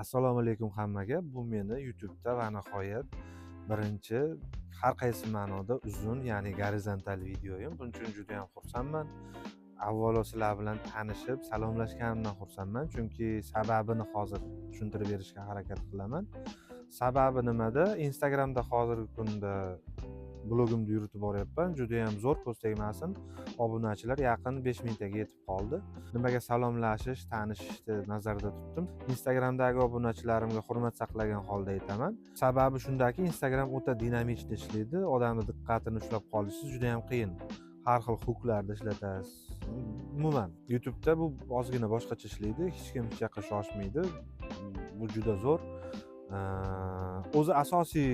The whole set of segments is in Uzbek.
Assalomu alaykum hammaga. Bu meni YouTube'da va nihoyat birinchi har qaysi ma'noda uzun, ya'ni gorizontal videoyim. Buning uchun juda ham xursandman. Avvalo sizlar bilan tanishib, salomlashganimdan xursandman, chunki sababini hozir tushuntirib berishga harakat qilaman. Sababi nimada? Instagramda hozirgi kunda blogimni yuritib boryapman. Juda ham zo'r, ko'z tegmasin. Obunachilar yaqin 5000 taga yetib qoldi. Nimaga salomlashish, tanishishni nazarda tutdim. Instagramdagi obunachilarimga hurmat saqlagan holda aytaman. Sababi shundaki, Instagram o'ta dinamik ishlaydi. Odamning diqqatini ushlab qolishingiz juda ham qiyin. Har xil huklarda ishlatasiz. Umuman YouTube'da bu ozgina boshqacha ishlaydi. Hech kim hech yoqqa shoshmaydi. Bu juda zo'r. O'zi asosiy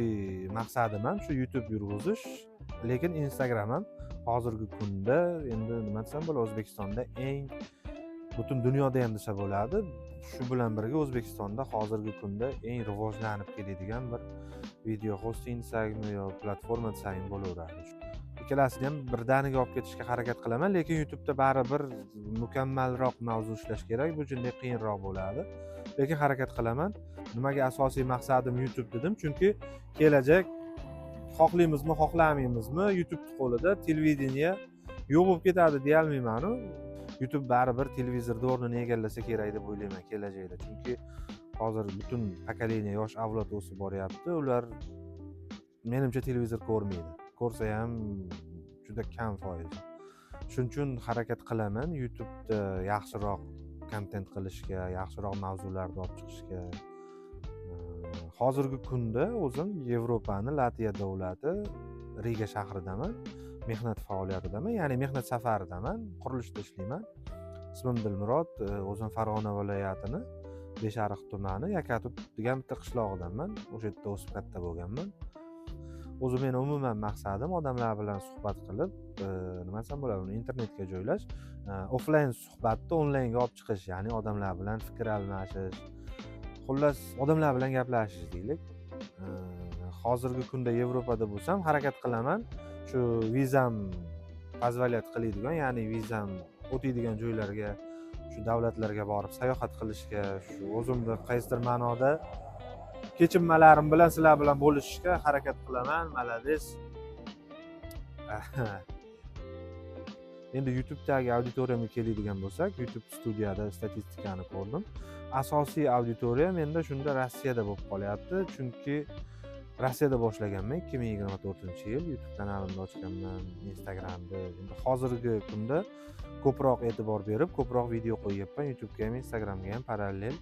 maqsadim ham shu YouTube yurg'izish, lekin Instagram ham hozirgi kunda endi nima desam bo'ladi, O'zbekistonda butun dunyoda ham desa bo'ladi. Shu bilan birga O'zbekistonda hozirgi kunda eng rivojlanib keladigan bir video hosting desakmi yo platforma desak bo'laveradi. Ikkalasini ham birdaniga olib ketishga harakat qilaman, lekin YouTube'da baribir mukammalroq mavzu ishlash kerak. Bu juda qiyinroq bo'ladi, lekin harakat qilaman. Nimaga asosiy maqsadim YouTube dedim? Chunki kelajak xohlaymizmi, xohlamaymizmi, YouTube qo'lida televideniya yo'q bo'lib ketadi deya olmayman-ku. YouTube baribir televizorda o'rnini egallasa kerak deb o'ylayman kelajakda. Chunki hozir butun pokoleniya yosh avlod o'sib boryapti. Ular menimcha televizor ko'rmaydi. Ko'rsa ham juda kam foiz. Shuning uchun harakat qilaman YouTube'da yaxshiroq kontent qilishga, yaxshiroq mavzularni olib chiqishga. Hozirgi kunda o'zim Yevropani Latviya davlati Riga shahridaman. Mehnat faoliyatidaman, ya'ni mehnat safaridaman. Qurilishda ishlayman. Ismim Dilmurod, o'zim Farg'ona viloyatini Beshariq tumani Yakatut degan bitta qishlog'idanman. O'sha yerda o'sib katta bo'lganman. O'zi meni umuman maqsadim odamlar bilan suhbat qilib, nima desam bo'ladi, uni internetga joylash, offlayn suhbatni onlaynga olib chiqish, ya'ni odamlar bilan fikr almashish. Xullas, odamlar bilan gaplashish deylik. Hozirgi kunda Yevropada bo'lsam, harakat qilaman. Shu vizam poзволяет qiladigan, ya'ni vizam o'taydigan joylarga, shu davlatlarga borib sayohat qilishga, shu o'zimni qaysidir ma'noda kechirmalarim bilan sizlar bilan bo'lishishga harakat qilaman. Malades. Endi YouTube'dagi auditoriyamga keladigan bo'lsak, YouTube studiyada statistikani ko'rdim. Asosiy auditoriya menda shunda Rossiyada bo'lib qolyapti, chunki Rossiyada boshlaganman 2024-yil YouTube kanalimni ochganman, Instagramda. Endi hozirgi kunda ko'proq e'tibor berib, ko'proq video qo'yyapman YouTube'ga ham, Instagramga ham parallel.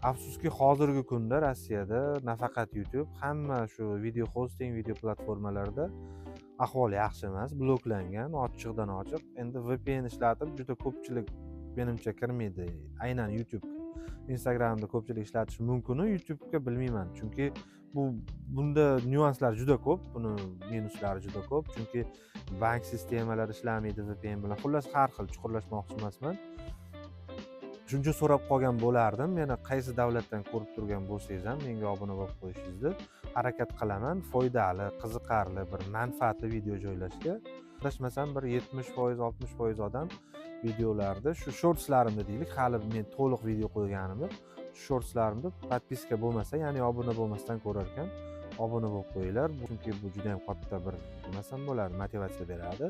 Afsuski hozirgi kunda Rossiyada nafaqat YouTube, hamma shu video hosting, video platformalarida ahvol yaxshi emas, bloklangan, ochiqdan ochiq. Endi VPN ishlatib juda ko'pchilik menimcha kirmaydi. Aynan YouTube, Instagramda ko'pchilik ishlatishi mumkin, YouTube'ga bilmayman. Chunki bunda nyuanslar juda ko'p, buni minuslari juda ko'p. Chunki bank sistemalari ishlamaydi VPN bilan. Xullas har xil chuqurlashmoqchi emasman. Shuncha so'rab qolgan bo'lardim. Meni qaysi davlatdan ko'rib turgan bo'lsangiz ham menga obuna bo'lib qo'yishingizni harakat qilaman. Foydali, qiziqarli, bir manfaatli video joylashga. Adashmasam bir 70%, 60% odam videolarda shu shortslarimda deylik, hali men to'liq video qo'yganim yo'q. Shortslarimda podpiska bo'lmasa, ya'ni obuna bo'lmasdan ko'rar ekan, obuna bo'lib qo'yinglar. Chunki bu juda ham katta bir nimasam bo'ladi, motivatsiya beradi.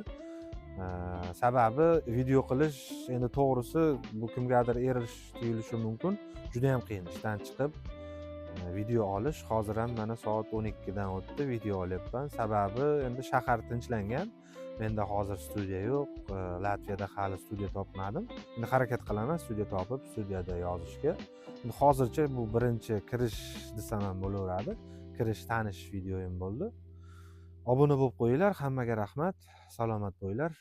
Sababi video qilish endi to'g'risi bu kimgadir erish tuyulishi mumkin. Juda ham qiyin ishdan chiqib video olish. Hozir ham mana soat 12 dan o'tdi, video olyapman. Sababi endi shahar tinchlangan. Menda hozir studiya yo'q. Latviyada hali studiya topmadim. Endi harakat qilaman studiya topib, studiyada yozishga. Endi hozircha bu birinchi kirish desam ham bo'laveradi. Kirish, tanish videoyim bo'ldi. Obuna bo'lib qo'yinglar. Hammaga rahmat. Salomat bo'linglar.